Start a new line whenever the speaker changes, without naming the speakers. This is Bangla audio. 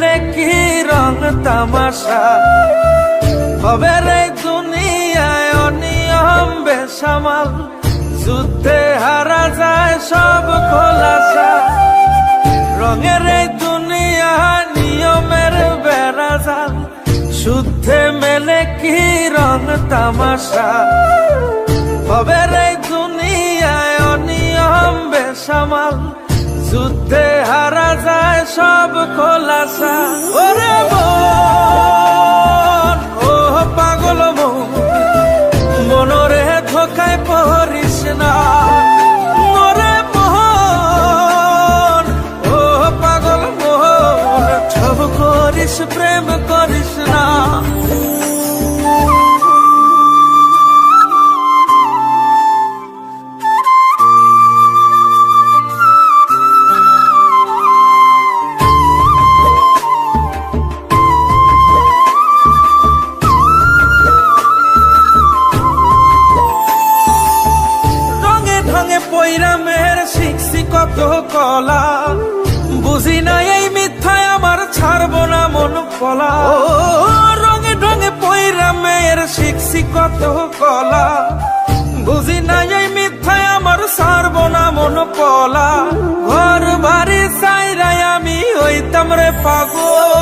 মেলে কি রং তামাশা, হবে রে দুনিয়ায় অনিয়ম বেসামাল, যুদ্ধে হারা যায় সব খোলাসা। রঙের এই দুনিয়া নিয়মের বেড়াজাল, শুদ্ধে মেলে কি রং তামাশা, হবে রে দুনিয়ায় অনিয়ম বেসামাল, যুদ্ধে হারা যায় সব খোলাসা। ওরে মন, ও পাগল মন, মনরে ধোকায় পড়িস না। ওরে মন, ও পাগল মন, ঠব করিস প্রেম করিস না। পৈরামের শিখছি কত কলা, বুঝি না এই মিথ্যায় আমার ছাড়বো না মন কলা। রঙে ঢঙে পৈরামের শিখছি কত কলা, বুঝি না এই মিথ্যায় আমার ছাড়বো না মন কলা। ঘর বাড়ি চাইরাই আমি হইতাম রে পাগল,